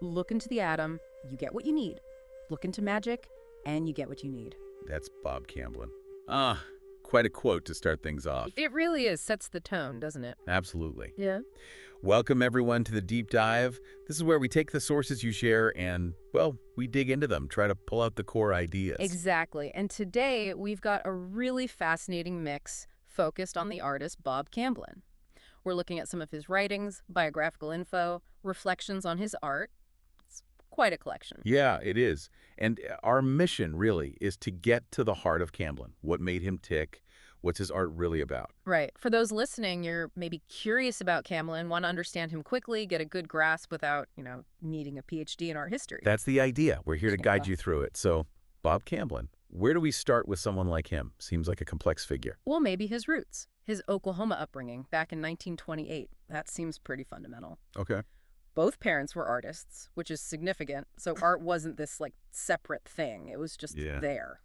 Look into the atom, you get what you need. Look into magic, and you get what you need. That's Bob Camblin. Ah, quite a quote to start things off. It really is. Sets the tone, doesn't it? Absolutely. Yeah. Welcome, everyone, to the Deep Dive. This is where we take the sources you share and, well, we dig into them, try to pull out the core ideas. Exactly. And today, we've got a really fascinating mix focused on the artist Bob Camblin. We're looking at some of his writings, biographical info, reflections on his art. It's quite a collection. Yeah, it is. And our mission, really, is to get to the heart of Camblin. What made him tick? What's his art really about? Right. For those listening, you're maybe curious about Camblin, want to understand him quickly, get a good grasp without, needing a PhD in art history. That's the idea. We're here to guide Yeah. you through it. So, Bob Camblin, where do we start with someone like him? Seems like a complex figure. Well, maybe his roots, his Oklahoma upbringing back in 1928. That seems pretty fundamental. Okay. Both parents were artists, which is significant. So art wasn't this separate thing. It was just Yeah. there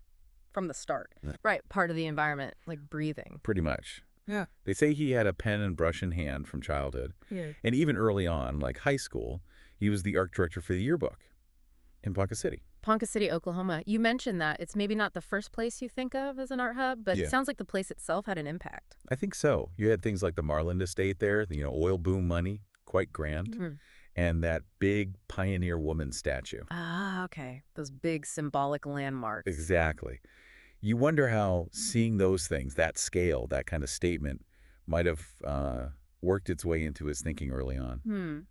from the start. Yeah. Right. Part of the environment, like breathing. Pretty much. Yeah. They say he had a pen and brush in hand from childhood. Yeah. And even early on, like high school, he was the art director for the yearbook in Ponca City. Ponca City, Oklahoma. You mentioned that. It's maybe not the first place you think of as an art hub, but Yeah. it sounds like the place itself had an impact. I think so. You had things like the Marland Estate there, oil boom money, quite grand, Mhm. and that big pioneer woman statue. Ah, okay. Those big symbolic landmarks. Exactly. You wonder how seeing those things, that scale, that kind of statement, might have worked its way into his thinking early on.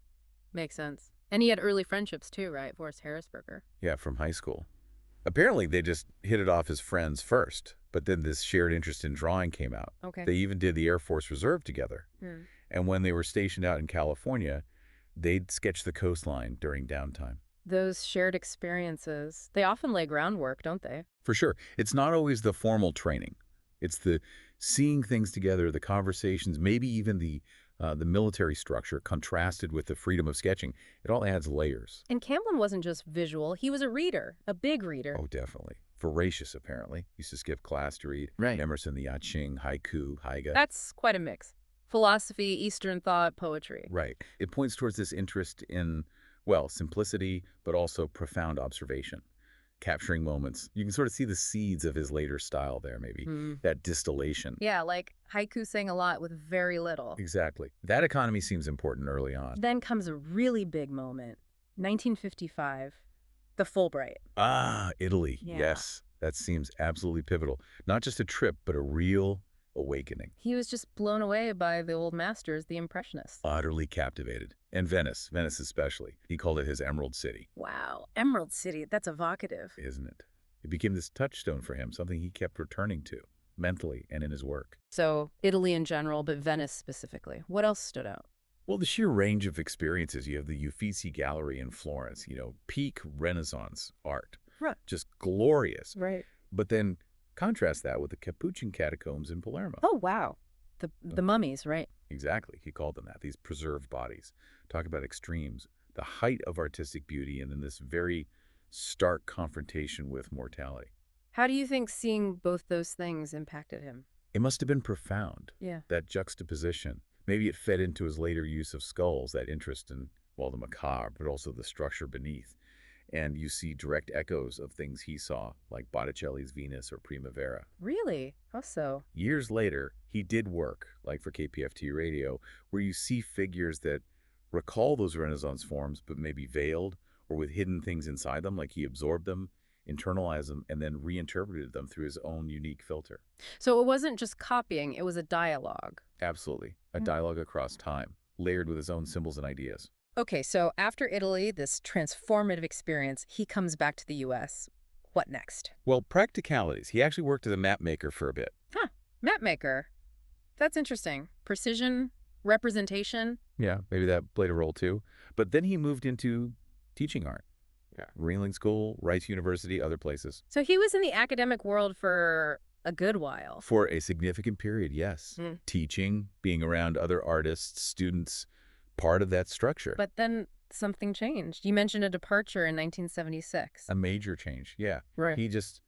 Makes sense. And he had early friendships too, right? Forrest Harrisberger. Yeah, from high school. Apparently, they just hit it off as friends first, but then this shared interest in drawing came out. Okay. They even did the Air Force Reserve together. And when they were stationed out in California, they'd sketch the coastline during downtime. Those shared experiences, they often lay groundwork, don't they? For sure. It's not always the formal training. It's the seeing things together, the conversations, maybe even the military structure contrasted with the freedom of sketching. It all adds layers. And Camblin wasn't just visual. He was a reader, a big reader. Oh, definitely. Voracious, apparently. Used to skip class to read. Right. Emerson, the I Ching, haiku, haiga. That's quite a mix. Philosophy, Eastern thought, poetry. Right. It points towards this interest in, well, simplicity, but also profound observation, capturing moments. You can sort of see the seeds of his later style there, maybe, that distillation. Yeah, like haiku saying a lot with very little. Exactly. That economy seems important early on. Then comes a really big moment, 1955, the Fulbright. Ah, Italy. Yeah. Yes. That seems absolutely pivotal. Not just a trip, but a real awakening. He was just blown away by the old masters, the Impressionists. Utterly captivated. And Venice especially. He called it his Emerald City. Wow, Emerald City, that's evocative. Isn't it? It became this touchstone for him, something he kept returning to, mentally and in his work. So, Italy in general, but Venice specifically. What else stood out? Well, the sheer range of experiences. You have the Uffizi Gallery in Florence, peak Renaissance art. Right. Just glorious. Right. But then contrast that with the Capuchin catacombs in Palermo. Oh, wow. The mummies, right? Exactly. He called them that, these preserved bodies. Talk about extremes, the height of artistic beauty, and then this very stark confrontation with mortality. How do you think seeing both those things impacted him? It must have been profound, Yeah. that juxtaposition. Maybe it fed into his later use of skulls, that interest in, well, the macabre, but also the structure beneath. And you see direct echoes of things he saw, like Botticelli's Venus or Primavera. Really? How so? Years later, he did work, like for KPFT Radio, where you see figures that recall those Renaissance forms, but maybe veiled or with hidden things inside them, like he absorbed them, internalized them, and then reinterpreted them through his own unique filter. So it wasn't just copying, it was a dialogue. Absolutely. A dialogue across time, layered with his own symbols and ideas. Okay, so after Italy, this transformative experience, he comes back to the U.S. What next? Well, practicalities. He actually worked as a map maker for a bit. Huh, map maker. That's interesting. Precision, representation. Yeah, maybe that played a role too. But then he moved into teaching art. Yeah. Ringling School, Rice University, other places. So he was in the academic world for a good while. For a significant period, yes. Teaching, being around other artists, students, part of that structure. But then something changed. You mentioned a departure in 1976. A major change, yeah. Right. He just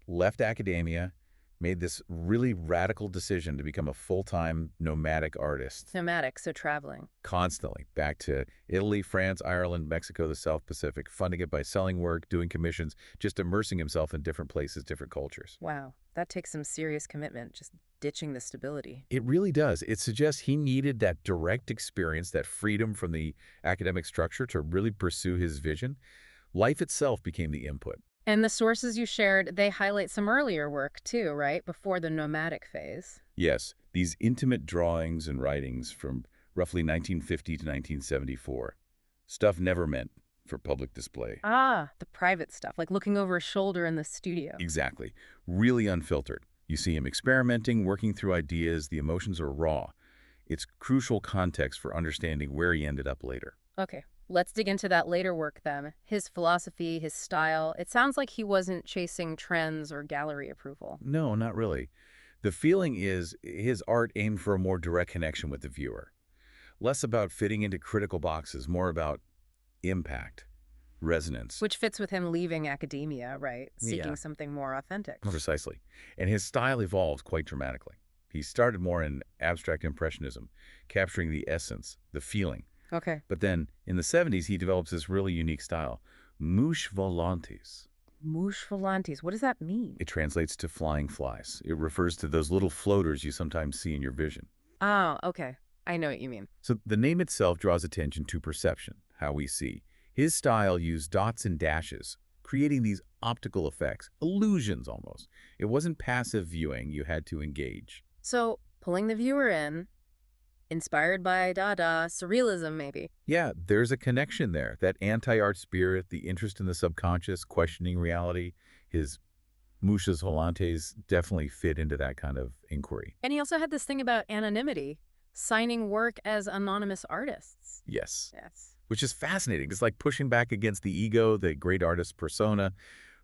left academia, made this really radical decision to become a full-time nomadic artist. Nomadic, so traveling. Constantly, back to Italy, France, Ireland, Mexico, the South Pacific, funding it by selling work, doing commissions, just immersing himself in different places, different cultures. Wow, that takes some serious commitment, just ditching the stability. It really does. It suggests he needed that direct experience, that freedom from the academic structure to really pursue his vision. Life itself became the input. And the sources you shared, they highlight some earlier work too, right? Before the nomadic phase. Yes, these intimate drawings and writings from roughly 1950 to 1974. Stuff never meant for public display. Ah, the private stuff, like looking over his shoulder in the studio. Exactly. Really unfiltered. You see him experimenting, working through ideas. The emotions are raw. It's crucial context for understanding where he ended up later. Okay, let's dig into that later work then. His philosophy, his style. It sounds like he wasn't chasing trends or gallery approval. No, not really. The feeling is his art aimed for a more direct connection with the viewer. Less about fitting into critical boxes, more about impact, resonance. Which fits with him leaving academia, right? Yeah, Seeking something more authentic. precisely. And his style evolved quite dramatically. He started more in abstract impressionism, capturing the essence, the feeling. Okay. But then, in the 70s, he develops this really unique style, mouche volantes. Mouche volantes, what does that mean? It translates to flying flies. It refers to those little floaters you sometimes see in your vision. Oh, okay. I know what you mean. So the name itself draws attention to perception, how we see. His style used dots and dashes, creating these optical effects, illusions almost. It wasn't passive viewing, you had to engage. So, pulling the viewer in, inspired by Dada, surrealism maybe. Yeah, there's a connection there. That anti-art spirit, the interest in the subconscious, questioning reality, his Mouches Volantes definitely fit into that kind of inquiry. And he also had this thing about anonymity, signing work as anonymous artists. Yes, Yes. which is fascinating. It's like pushing back against the ego, the great artist persona,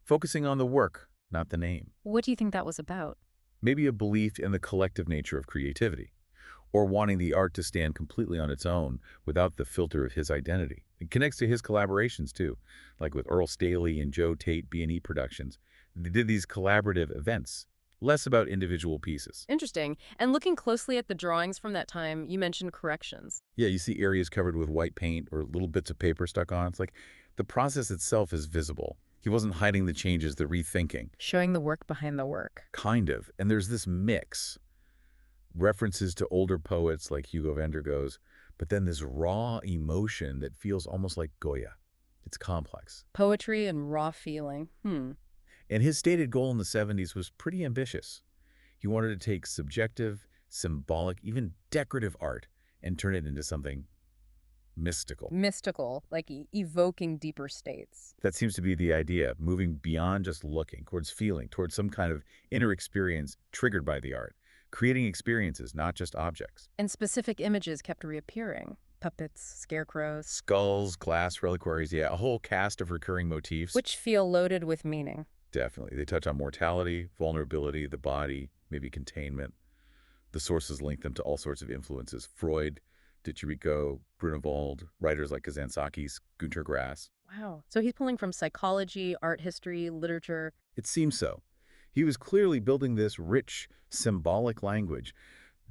focusing on the work, not the name. What do you think that was about? Maybe a belief in the collective nature of creativity, or wanting the art to stand completely on its own without the filter of his identity. It connects to his collaborations, too, like with Earl Staley and Joe Tate B&E Productions. They did these collaborative events, less about individual pieces. Interesting. And looking closely at the drawings from that time, you mentioned corrections. Yeah, you see areas covered with white paint or little bits of paper stuck on. It's like the process itself is visible. He wasn't hiding the changes, the rethinking. Showing the work behind the work. Kind of. And there's this mix. References to older poets like Hugo van der Goes, but then this raw emotion that feels almost like Goya. It's complex. Poetry and raw feeling. And his stated goal in the 70s was pretty ambitious. He wanted to take subjective, symbolic, even decorative art and turn it into something mystical. Mystical, like evoking deeper states. That seems to be the idea, moving beyond just looking, towards feeling, towards some kind of inner experience triggered by the art, creating experiences, not just objects. And specific images kept reappearing. Puppets, scarecrows. Skulls, glass reliquaries, yeah, a whole cast of recurring motifs. Which feel loaded with meaning. Definitely. They touch on mortality, vulnerability, the body, maybe containment. The sources link them to all sorts of influences. Freud, de Chirico, Grunewald, writers like Kazansakis, Günter Grass. Wow. So he's pulling from psychology, art history, literature. It seems so. He was clearly building this rich, symbolic language,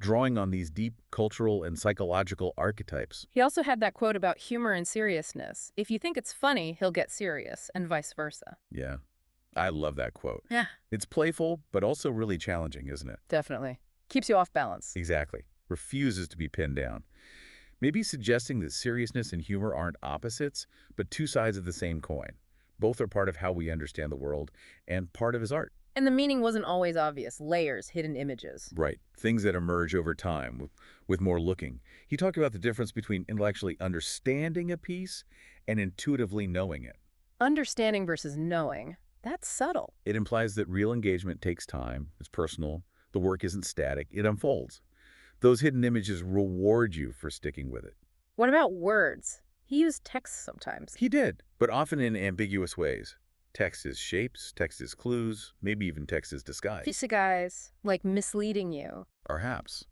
drawing on these deep cultural and psychological archetypes. He also had that quote about humor and seriousness. If you think it's funny, he'll get serious, and vice versa. Yeah, I love that quote. Yeah. It's playful, but also really challenging, isn't it? Definitely. Keeps you off balance. Exactly. Refuses to be pinned down. Maybe suggesting that seriousness and humor aren't opposites, but two sides of the same coin. Both are part of how we understand the world and part of his art. And the meaning wasn't always obvious. Layers, hidden images. Right. Things that emerge over time with more looking. He talked about the difference between intellectually understanding a piece and intuitively knowing it. Understanding versus knowing. That's subtle. It implies that real engagement takes time, it's personal, the work isn't static, it unfolds. Those hidden images reward you for sticking with it. What about words? He used text sometimes. He did, but often in ambiguous ways. Text is shapes, text is clues, maybe even text is disguise. Disguise, like misleading you. Perhaps.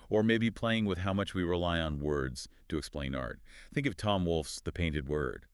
Or maybe playing with how much we rely on words to explain art. Think of Tom Wolfe's The Painted Word.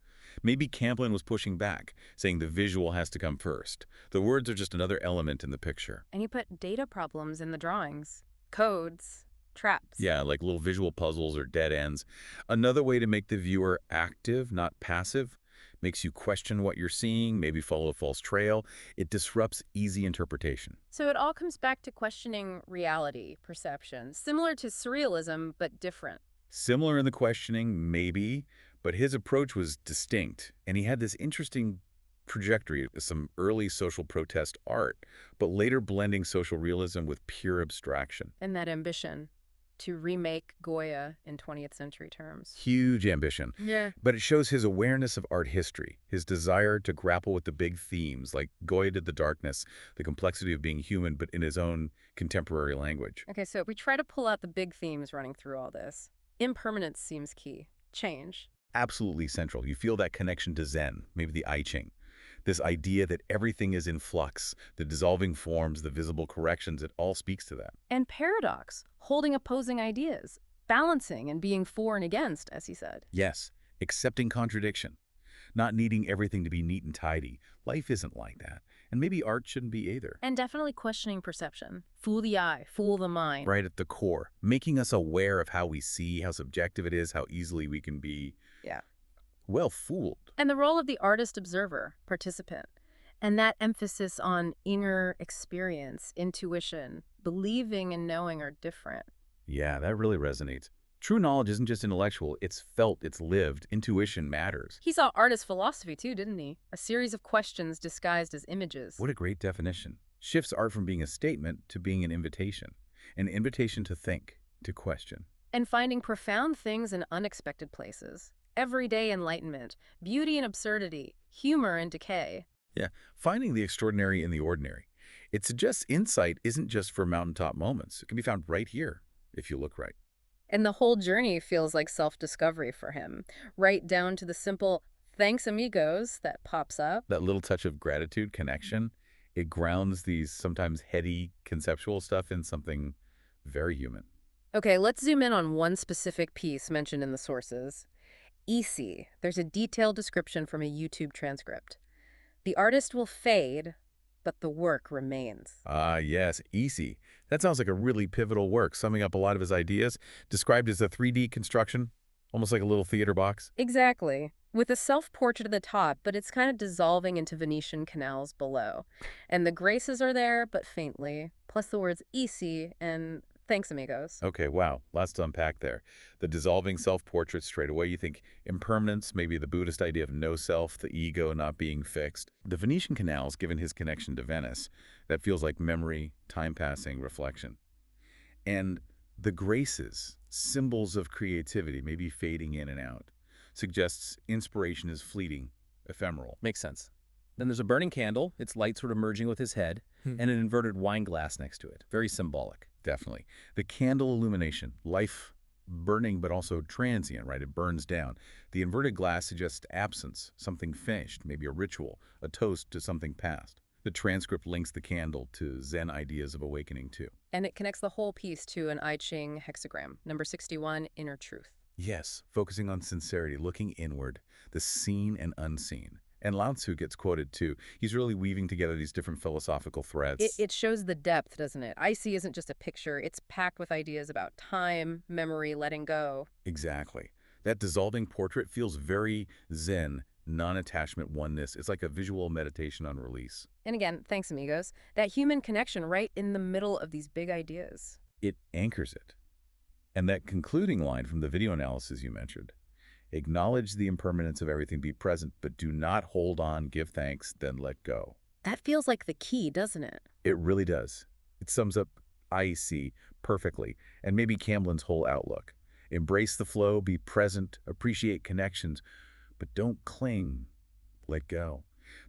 Maybe Camblin was pushing back, saying the visual has to come first. The words are just another element in the picture. And he put data problems in the drawings, codes, traps. Yeah, like little visual puzzles or dead ends. Another way to make the viewer active, not passive, makes you question what you're seeing, maybe follow a false trail. It disrupts easy interpretation. So it all comes back to questioning reality, perception, similar to surrealism, but different. Similar in the questioning, maybe, but his approach was distinct, and he had this interesting trajectory, some early social protest art, but later blending social realism with pure abstraction. And that ambition to remake Goya in 20th century terms. Huge ambition. Yeah. But it shows his awareness of art history, his desire to grapple with the big themes, like Goya did the darkness, the complexity of being human, but in his own contemporary language. Okay, so if we try to pull out the big themes running through all this, impermanence seems key. Change. Absolutely central. You feel that connection to Zen, maybe the I Ching. This idea that everything is in flux, the dissolving forms, the visible corrections, it all speaks to that. And paradox, holding opposing ideas, balancing and being for and against, as he said. Yes, accepting contradiction, not needing everything to be neat and tidy. Life isn't like that, and maybe art shouldn't be either. And definitely questioning perception. Fool the eye, fool the mind. Right at the core, making us aware of how we see, how subjective it is, how easily we can be, Yeah. well, fooled. And the role of the artist observer, participant, and that emphasis on inner experience, intuition, believing and knowing are different. Yeah, that really resonates. True knowledge isn't just intellectual, it's felt, it's lived. Intuition matters. He saw art as philosophy too, didn't he? A series of questions disguised as images. What a great definition. Shifts art from being a statement to being an invitation to think, to question. And finding profound things in unexpected places. Everyday enlightenment, beauty and absurdity, humor and decay. Yeah, finding the extraordinary in the ordinary. It suggests insight isn't just for mountaintop moments. It can be found right here, if you look right. And the whole journey feels like self-discovery for him, right down to the simple thanks amigos that pops up. That little touch of gratitude, connection, it grounds these sometimes heady conceptual stuff in something very human. Okay, let's zoom in on one specific piece mentioned in the sources. iSi. There's a detailed description from a YouTube transcript. The artist will fade, but the work remains. Ah, yes, easy. That sounds like a really pivotal work, summing up a lot of his ideas, described as a 3D construction, almost like a little theater box. Exactly. With a self-portrait at the top, but it's kind of dissolving into Venetian canals below. And the graces are there, but faintly, plus the words iSi and thanks amigos. Okay, wow, lots to unpack there. The dissolving self-portrait straight away, you think impermanence, maybe the Buddhist idea of no self, the ego not being fixed. The Venetian canals, given his connection to Venice, that feels like memory, time passing, reflection. And the graces, symbols of creativity, maybe fading in and out, suggests inspiration is fleeting, ephemeral. Makes sense. Then there's a burning candle, its light sort of merging with his head, and an inverted wine glass next to it. Very symbolic. Definitely. The candle illumination, life burning but also transient, right? It burns down. The inverted glass suggests absence, something finished, maybe a ritual, a toast to something past. The transcript links the candle to Zen ideas of awakening too. And it connects the whole piece to an I Ching hexagram, number 61, inner truth. Yes, focusing on sincerity, looking inward, the seen and unseen. And Lao Tzu gets quoted too. He's really weaving together these different philosophical threads. It shows the depth, doesn't it? iSi isn't just a picture. It's packed with ideas about time, memory, letting go. Exactly. That dissolving portrait feels very Zen, non-attachment oneness. It's like a visual meditation on release. And again, thanks amigos, that human connection right in the middle of these big ideas. It anchors it. And that concluding line from the video analysis you mentioned, acknowledge the impermanence of everything, be present, but do not hold on, give thanks, then let go. That feels like the key, doesn't it? It really does. It sums up iSi perfectly, and maybe Camblin's whole outlook. Embrace the flow, be present, appreciate connections, but don't cling, let go.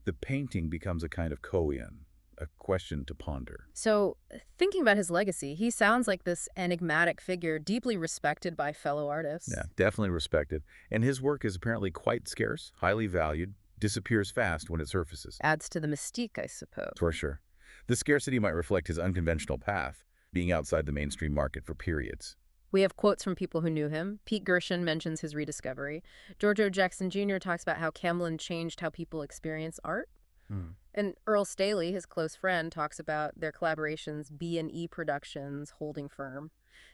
The painting becomes a kind of koan, a question to ponder. So, thinking about his legacy, he sounds like this enigmatic figure deeply respected by fellow artists. Yeah, definitely respected. And his work is apparently quite scarce, highly valued, disappears fast when it surfaces. Adds to the mystique, I suppose. For sure. The scarcity might reflect his unconventional path, being outside the mainstream market for periods. We have quotes from people who knew him. Pete Gershon mentions his rediscovery. George O. Jackson Jr. talks about how Camblin changed how people experience art. Hmm. And Earl Staley, his close friend, talks about their collaborations, B&E Productions, holding firm.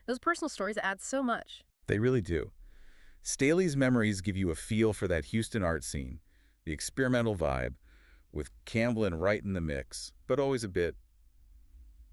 Those personal stories add so much. They really do. Staley's memories give you a feel for that Houston art scene, the experimental vibe, with Camblin right in the mix, but always a bit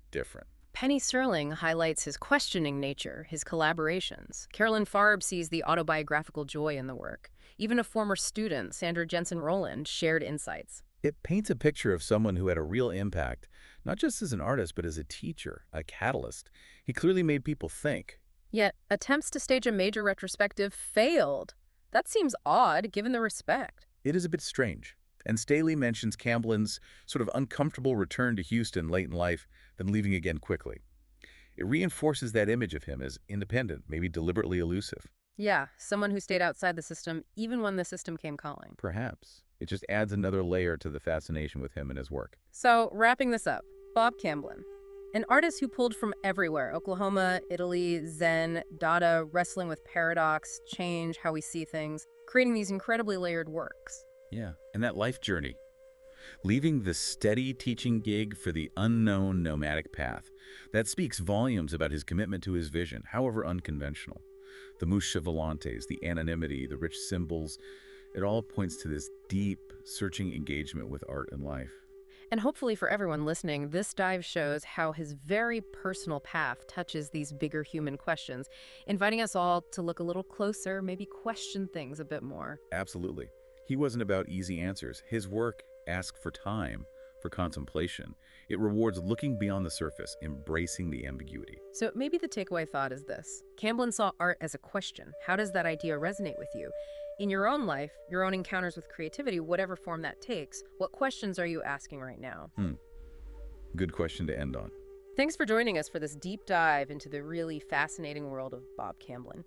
different. Penny Serling highlights his questioning nature, his collaborations. Carolyn Farb sees the autobiographical joy in the work. Even a former student, Sandra Jensen Rowland, shared insights. It paints a picture of someone who had a real impact, not just as an artist, but as a teacher, a catalyst. He clearly made people think. Yet, attempts to stage a major retrospective failed. That seems odd, given the respect. It is a bit strange. And Staley mentions Camblin's sort of uncomfortable return to Houston late in life, then leaving again quickly. It reinforces that image of him as independent, maybe deliberately elusive. Yeah, someone who stayed outside the system even when the system came calling. Perhaps. It just adds another layer to the fascination with him and his work. So, wrapping this up, Bob Camblin, an artist who pulled from everywhere: Oklahoma, Italy, Zen, Dada, wrestling with paradox, change, how we see things, creating these incredibly layered works. Yeah, and that life journey. Leaving the steady teaching gig for the unknown nomadic path. That speaks volumes about his commitment to his vision, however unconventional. The musha volantes, the anonymity, the rich symbols, it all points to this deep, searching engagement with art and life. And hopefully for everyone listening, this dive shows how his very personal path touches these bigger human questions, inviting us all to look a little closer, maybe question things a bit more. Absolutely. He wasn't about easy answers. His work asked for time, for contemplation. It rewards looking beyond the surface, embracing the ambiguity. So maybe the takeaway thought is this: Camblin saw art as a question. How does that idea resonate with you? In your own life, your own encounters with creativity, whatever form that takes, what questions are you asking right now? Good question to end on. Thanks for joining us for this deep dive into the really fascinating world of Bob Camblin.